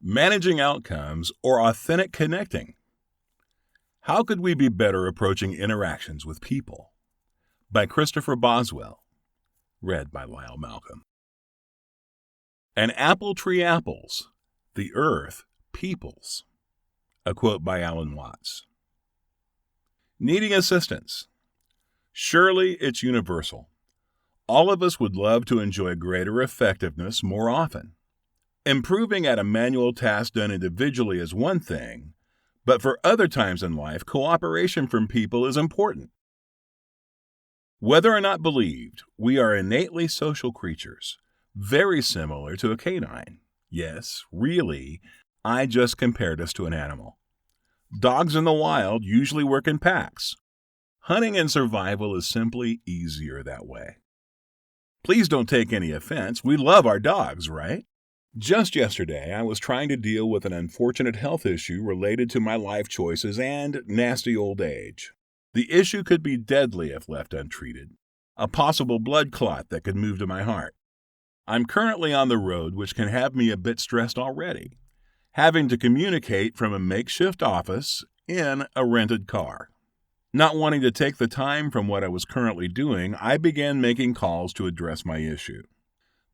Managing outcomes or authentic connecting? How could we be better approaching interactions with people? By Christopher Boswell. Read by Lyle Malcolm. An apple tree apples, the earth peoples. A quote by Alan Watts. Needing assistance. Surely it's universal. All of us would love to enjoy greater effectiveness more often. Improving at a manual task done individually is one thing, but for other times in life, cooperation from people is important. Whether or not believed, we are innately social creatures, very similar to a canine. Yes, really, I just compared us to an animal. Dogs in the wild usually work in packs. Hunting and survival is simply easier that way. Please don't take any offense. We love our dogs, right? Just yesterday, I was trying to deal with an unfortunate health issue related to my life choices and nasty old age. The issue could be deadly if left untreated, a possible blood clot that could move to my heart. I'm currently on the road, which can have me a bit stressed already, having to communicate from a makeshift office in a rented car. Not wanting to take the time from what I was currently doing, I began making calls to address my issue.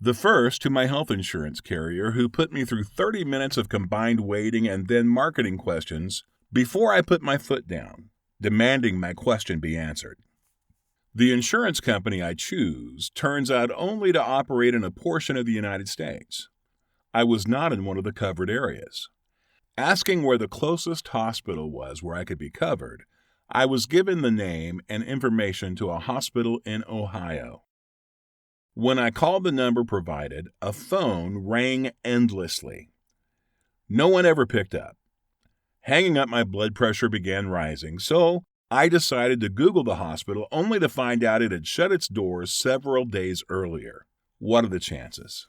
The first to my health insurance carrier, who put me through 30 minutes of combined waiting and then marketing questions before I put my foot down, demanding my question be answered. The insurance company I choose turns out only to operate in a portion of the United States. I was not in one of the covered areas. Asking where the closest hospital was where I could be covered, I was given the name and information to a hospital in Ohio. When I called the number provided, a phone rang endlessly. No one ever picked up. Hanging up, my blood pressure began rising, so I decided to Google the hospital only to find out it had shut its doors several days earlier. What are the chances?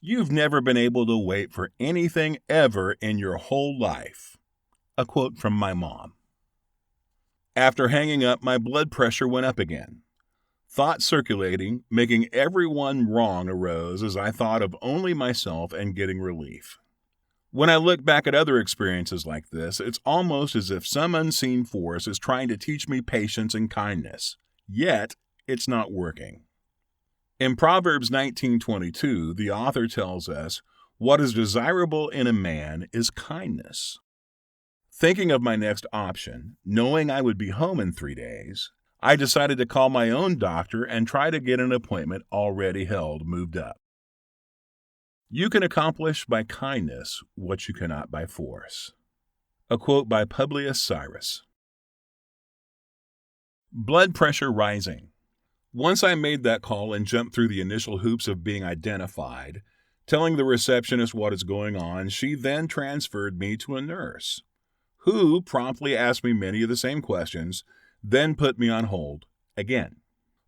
You've never been able to wait for anything ever in your whole life. A quote from my mom. After hanging up, my blood pressure went up again. Thoughts circulating, making everyone wrong arose as I thought of only myself and getting relief. When I look back at other experiences like this, it's almost as if some unseen force is trying to teach me patience and kindness. Yet, it's not working. In Proverbs 19:22, the author tells us, "What is desirable in a man is kindness." Thinking of my next option, knowing I would be home in 3 days, I decided to call my own doctor and try to get an appointment already held moved up. You can accomplish by kindness what you cannot by force. A quote by Publius Cyrus. Blood pressure rising. Once I made that call and jumped through the initial hoops of being identified, telling the receptionist what is going on, she then transferred me to a nurse, who promptly asked me many of the same questions, then put me on hold again.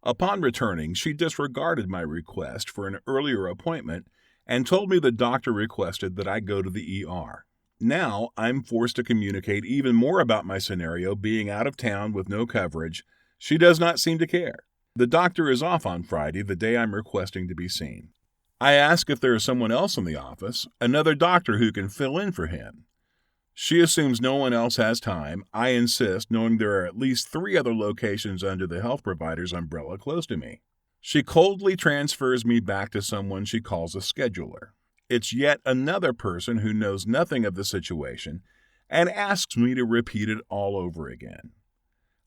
Upon returning, she disregarded my request for an earlier appointment and told me the doctor requested that I go to the ER. Now I'm forced to communicate even more about my scenario being out of town with no coverage. She does not seem to care. The doctor is off on Friday, the day I'm requesting to be seen. I ask if there is someone else in the office, another doctor who can fill in for him. She assumes no one else has time. I insist, knowing there are at least 3 other locations under the health provider's umbrella close to me. She coldly transfers me back to someone she calls a scheduler. It's yet another person who knows nothing of the situation and asks me to repeat it all over again.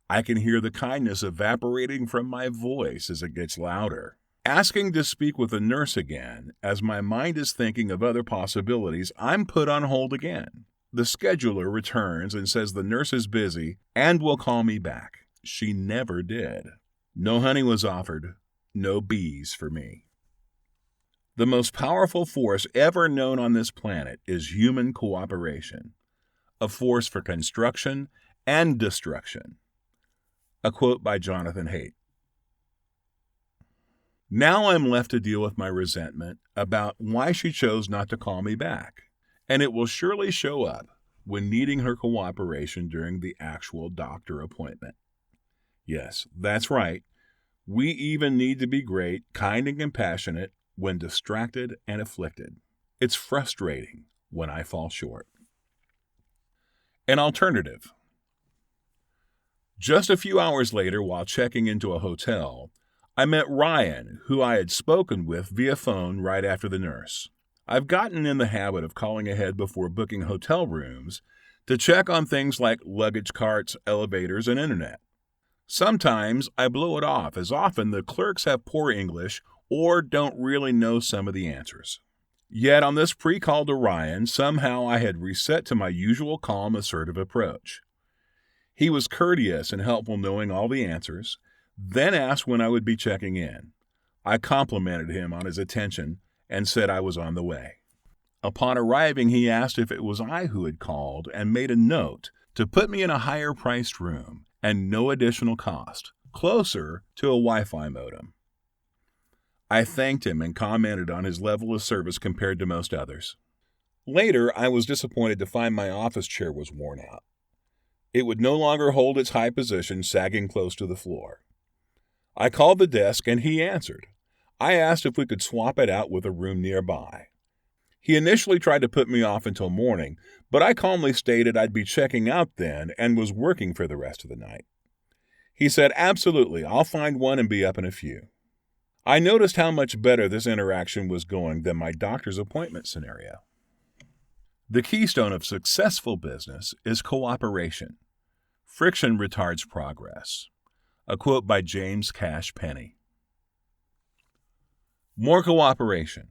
I can hear the kindness evaporating from my voice as it gets louder. Asking to speak with a nurse again, as my mind is thinking of other possibilities, I'm put on hold again. The scheduler returns and says the nurse is busy and will call me back. She never did. No honey was offered, no bees for me. The most powerful force ever known on this planet is human cooperation, a force for construction and destruction. A quote by Jonathan Haidt. Now I'm left to deal with my resentment about why she chose not to call me back, and it will surely show up when needing her cooperation during the actual doctor appointment. Yes, that's right. We even need to be great, kind, and compassionate when distracted and afflicted. It's frustrating, when I fall short. An alternative. Just a few hours later, while checking into a hotel, I met Ryan, who I had spoken with via phone right after the nurse. I've gotten in the habit of calling ahead before booking hotel rooms to check on things like luggage carts, elevators, and internet. Sometimes I blow it off, as often the clerks have poor English or don't really know some of the answers. Yet on this pre-call to Ryan, somehow I had reset to my usual calm, assertive approach. He was courteous and helpful, knowing all the answers, then asked when I would be checking in. I complimented him on his attention and said I was on the way. Upon arriving, he asked if it was I who had called and made a note to put me in a higher-priced room and no additional cost, closer to a Wi-Fi modem. I thanked him and commented on his level of service compared to most others. Later, I was disappointed to find my office chair was worn out. It would no longer hold its high position, sagging close to the floor. I called the desk and he answered. I asked if we could swap it out with a room nearby. He initially tried to put me off until morning, but I calmly stated I'd be checking out then and was working for the rest of the night. He said, "Absolutely, I'll find one and be up in a few." I noticed how much better this interaction was going than my doctor's appointment scenario. The keystone of successful business is cooperation. Friction retards progress. A quote by James Cash Penney. More cooperation.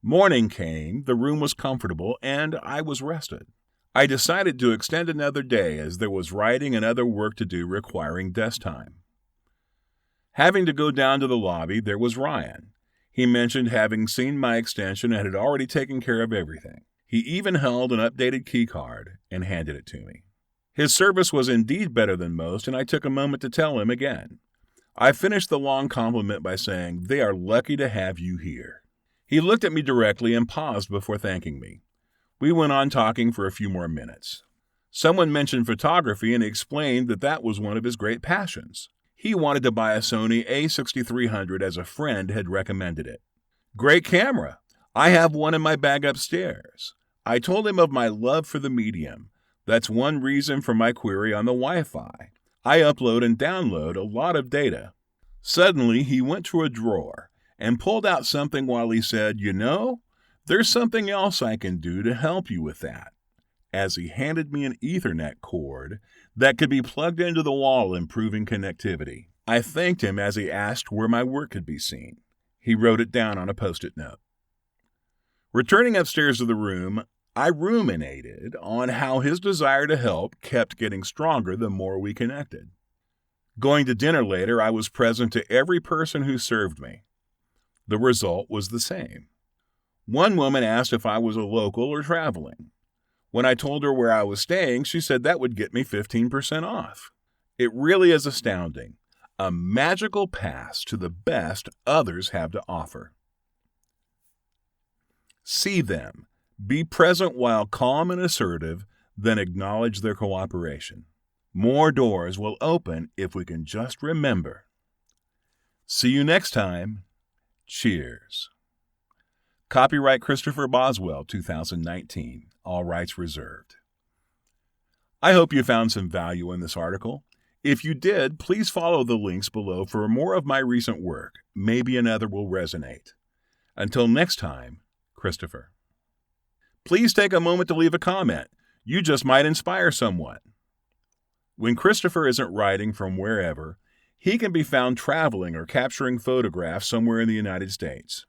Morning came, the room was comfortable, and I was rested. I decided to extend another day as there was writing and other work to do requiring desk time. Having to go down to the lobby, there was Ryan. He mentioned having seen my extension and had already taken care of everything. He even held an updated key card and handed it to me. His service was indeed better than most, and I took a moment to tell him again. I finished the long compliment by saying, "They are lucky to have you here." He looked at me directly and paused before thanking me. We went on talking for a few more minutes. Someone mentioned photography and explained that that was one of his great passions. He wanted to buy a Sony a6300 as a friend had recommended it. Great camera. I have one in my bag upstairs. I told him of my love for the medium. That's one reason for my query on the Wi-Fi. I upload and download a lot of data. Suddenly, he went to a drawer and pulled out something while he said, "You know, there's something else I can do to help you with that," as he handed me an Ethernet cord that could be plugged into the wall, improving connectivity. I thanked him as he asked where my work could be seen. He wrote it down on a Post-it note. Returning upstairs to the room, I ruminated on how his desire to help kept getting stronger the more we connected. Going to dinner later, I was present to every person who served me. The result was the same. One woman asked if I was a local or traveling. When I told her where I was staying, she said that would get me 15% off. It really is astounding. A magical pass to the best others have to offer. See them. Be present while calm and assertive, then acknowledge their cooperation. More doors will open if we can just remember. See you next time. Cheers. Copyright Christopher Boswell, 2019. All rights reserved. I hope you found some value in this article. If you did, please follow the links below for more of my recent work. Maybe another will resonate. Until next time, Christopher. Please take a moment to leave a comment. You just might inspire someone. When Christopher isn't writing from wherever, he can be found traveling or capturing photographs somewhere in the United States.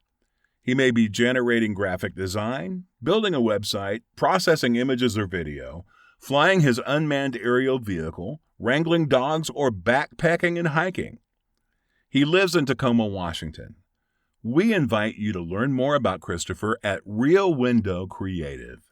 He may be generating graphic design, building a website, processing images or video, flying his unmanned aerial vehicle, wrangling dogs, or backpacking and hiking. He lives in Tacoma, Washington. We invite you to learn more about Christopher at Real Window Creative.